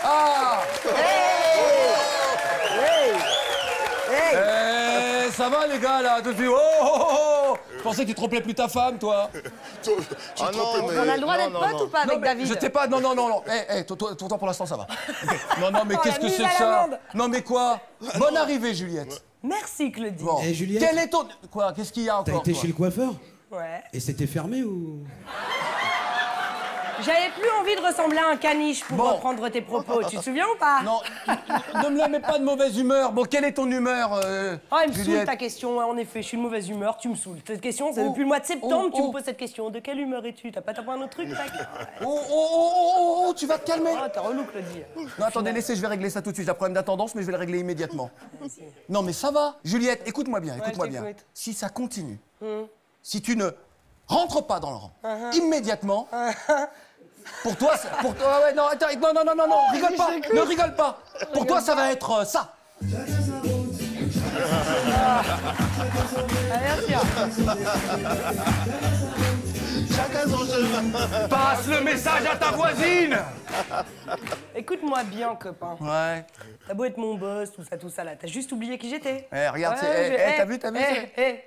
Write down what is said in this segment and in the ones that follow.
Ah! Hey, ça va les gars là, depuis. Oh, oh, oh, oh. Je pensais que tu trompais plus ta femme, toi. Ah non, mais... On a le droit d'être potes ou pas avec David? Je t'ai pas. Non, non, non, non. Toi, pour l'instant, ça va. Non, non, mais qu'est-ce que c'est que ça? l'amende. Non, mais quoi? Bonne arrivée, Juliette. Merci, Claudie. Bon. Eh, Juliette. Quel est ton. Quoi? Qu'est-ce qu'il y a T'as encore? été toi chez le coiffeur? Ouais. Et c'était fermé ou... J'avais plus envie de ressembler à un caniche pour Bon. reprendre tes propos. Tu te souviens ou pas? Non, ne me la mets pas de mauvaise humeur. Bon, quelle est ton humeur, Oh, il me saoule Juliette? ta question. Ouais, en effet, je suis de mauvaise humeur, tu me saoules. Cette question, c'est depuis le mois de septembre que tu me poses cette question. De quelle humeur es-tu? T'as pas un autre truc, mec? Oh, tu vas te calmer. Oh, t'es relou, Claudie. Non, attendez, laissez, je vais régler ça tout de suite. J'ai un problème d'attendance, mais je vais le régler immédiatement. Non, mais ça va. Juliette, écoute-moi bien, écoute-moi je bien. t'écoute. Si ça continue, si tu ne rentres pas dans le rang immédiatement, pour toi, ouais, non, attends, non, rigole pas, ne rigole pas. Pour toi, ça va être ça. Allez, bien sûr. Chacun son chemin. Passe le message à ta voisine. Écoute-moi bien, copain. Ouais. T'as beau être mon boss, tout ça là, t'as juste oublié qui j'étais. Regarde, t'as vu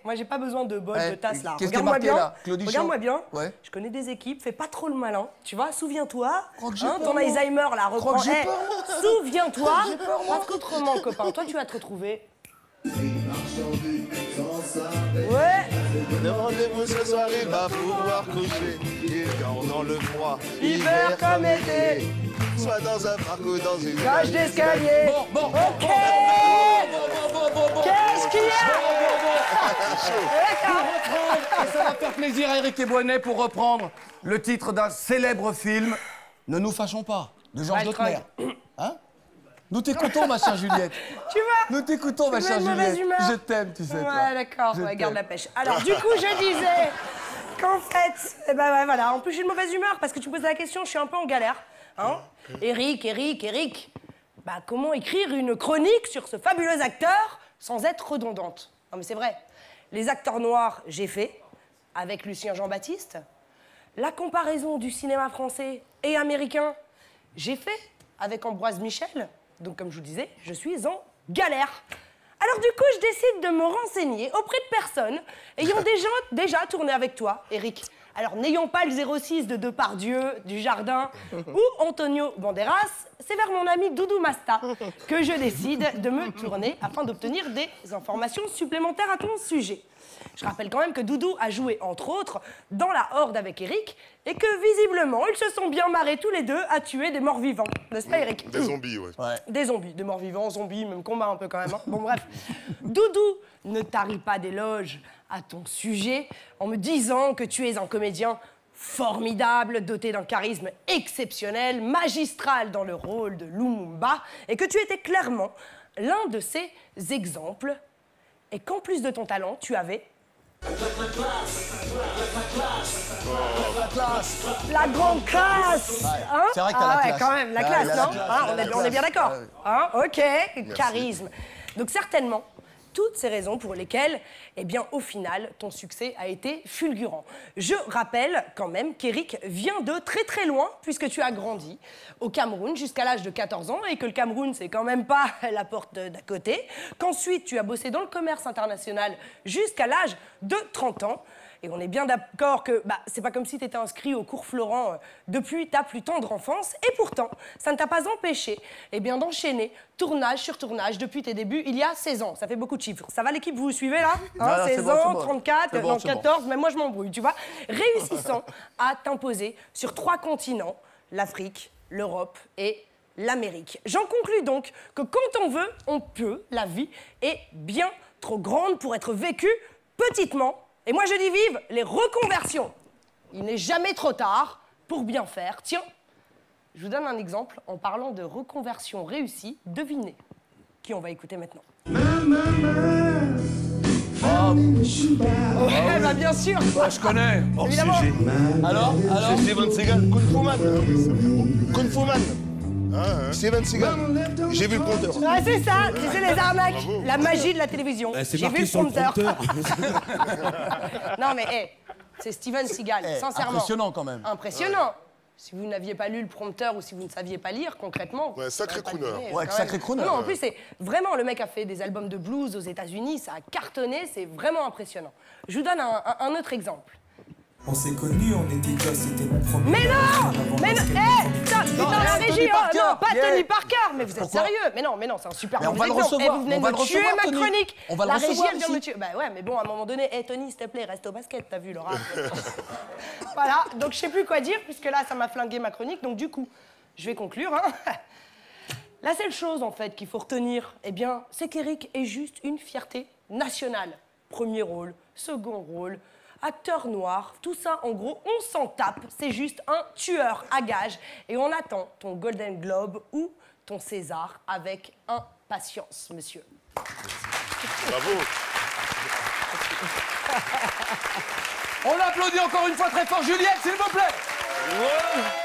moi j'ai pas besoin de bol, de tasse là. Qu'est-ce qui est Regarde-moi marqué bien. là, Claudie Chaud? Regarde-moi bien. Ouais. Je connais des équipes, fais pas trop le malin. Tu vois, souviens-toi. Crois que j'ai peur, Ton moi. Alzheimer là, reprends. que j'ai peur, moi. Souviens-toi. J'ai peur, moi. Parce qu'autrement, copain, toi tu vas te retrouver. Ouais. Le rendez-vous ce soir, il va pouvoir coucher. Il dort dans le froid. Hiver comme été. Soit dans un parc ou dans une Cage d'escalier. Bon. Ok. Qu'est-ce qu'il y a? Et ça va faire plaisir à Éric Ebouanet pour reprendre le titre d'un célèbre film, Ne nous fâchons pas, de Georges Maltroy. Lautner. Hein? Nous t'écoutons, ma chère Juliette. Tu vois? Nous t'écoutons, ma Tu chère veux une mauvaise Juliette. humeur? Je t'aime, tu sais, toi. Ouais, d'accord, Je ouais, garde t'aime. la pêche. Alors, du coup, je disais qu'en fait, eh ben ouais, voilà, en plus, j'ai une mauvaise humeur parce que tu me poses la question, je suis un peu en galère. Hein? Eric, bah, comment écrire une chronique sur ce fabuleux acteur sans être redondante? Non, mais c'est vrai. Les acteurs noirs, j'ai fait, avec Lucien Jean-Baptiste. La comparaison du cinéma français et américain, j'ai fait, avec Ambroise Michel. Donc, comme je vous disais, je suis en galère. Alors, du coup, je décide de me renseigner auprès de personnes ayant déjà tourné avec toi, Eric. Alors, n'ayons pas le 06 de Depardieu, Dujardin ou Antonio Banderas, c'est vers mon ami Doudou Masta que je décide de me tourner afin d'obtenir des informations supplémentaires à ton sujet. Je rappelle quand même que Doudou a joué, entre autres, dans La Horde avec Eric et que, visiblement, ils se sont bien marrés tous les deux à tuer des morts-vivants. N'est-ce pas, Eric? Des zombies, ouais. Des zombies, des morts-vivants, zombies, même combat un peu quand même. Hein. Bon, bref. Doudou ne tarit pas d'éloges à ton sujet en me disant que tu es un comédien formidable, doté d'un charisme exceptionnel, magistral dans le rôle de Lumumba, et que tu étais clairement l'un de ces exemples, et qu'en plus de ton talent, tu avais... La grande classe, hein? C'est vrai que t'as la classe. Quand même, la Ah, classe, il a la non? classe, Hein, il a la on est bien classe. d'accord. Ah Hein? Ok, charisme. Donc certainement, toutes ces raisons pour lesquelles, eh bien, au final, ton succès a été fulgurant. Je rappelle quand même qu'Eric vient de très très loin, puisque tu as grandi au Cameroun jusqu'à l'âge de 14 ans, et que le Cameroun, c'est quand même pas la porte d'à côté, qu'ensuite tu as bossé dans le commerce international jusqu'à l'âge de 30 ans, et on est bien d'accord que c'est pas comme si tu étais inscrit au cours Florent depuis ta plus tendre enfance. Et pourtant, ça ne t'a pas empêché d'enchaîner tournage sur tournage depuis tes débuts il y a 16 ans. Ça fait beaucoup de chiffres. Ça va l'équipe, vous vous suivez là? Non, 16 bon, ans, c'est bon. 34, C'est bon, non, c'est bon. 14, mais moi je m'embrouille, tu vois. Réussissant à t'imposer sur 3 continents, l'Afrique, l'Europe et l'Amérique. J'en conclus donc que quand on veut, on peut. La vie est bien trop grande pour être vécue petitement. Et moi, je dis vive les reconversions. Il n'est jamais trop tard pour bien faire. Tiens, je vous donne un exemple en parlant de reconversion réussie. Devinez qui on va écouter maintenant. Ouais, bah bien sûr. Je connais. Évidemment. Alors C'est Steven Seagal, Kung Fu Man. Kung Fu Man. Steven Seagal. J'ai vu le compteur. Ah, c'est ça, tu sais, les arnaques, la magie de la télévision. C'est J'ai vu marqué le sur le prompteur. prompteur. Non, mais c'est Steven Seagal, sincèrement. Impressionnant quand même. Impressionnant. Si vous n'aviez pas lu le prompteur ou si vous ne saviez pas lire, concrètement... Ouais, sacré crooner. Ouais, sacré crooner. Non, en plus, c'est vraiment, le mec a fait des albums de blues aux États-Unis, ça a cartonné, c'est vraiment impressionnant. Je vous donne un autre exemple. On s'est connus, on était gosses, c'était mon premier. Mais non! Mais non! Putain, la régie! Non, pas Tony Parker! Mais vous êtes Pourquoi? sérieux? Mais non, c'est un super Mais on va le exemple. recevoir, Vous venez on de va me le tuer recevoir, ma Tony. chronique! On va le La régie, recevoir elle vient de me ici. tuer. Bah ouais, mais bon, à un moment donné, Tony, s'il te plaît, reste au basket, t'as vu le rap. Voilà, donc je sais plus quoi dire, puisque là, ça m'a flingué ma chronique, donc du coup, je vais conclure, hein. La seule chose, en fait, qu'il faut retenir, eh bien, c'est qu'Eric est juste une fierté nationale. Premier rôle, second rôle, acteur noir, tout ça, en gros, on s'en tape. C'est juste un tueur à gages. Et on attend ton Golden Globe ou ton César avec impatience, monsieur. Bravo. On applaudit encore une fois très fort Juliette, s'il vous plaît.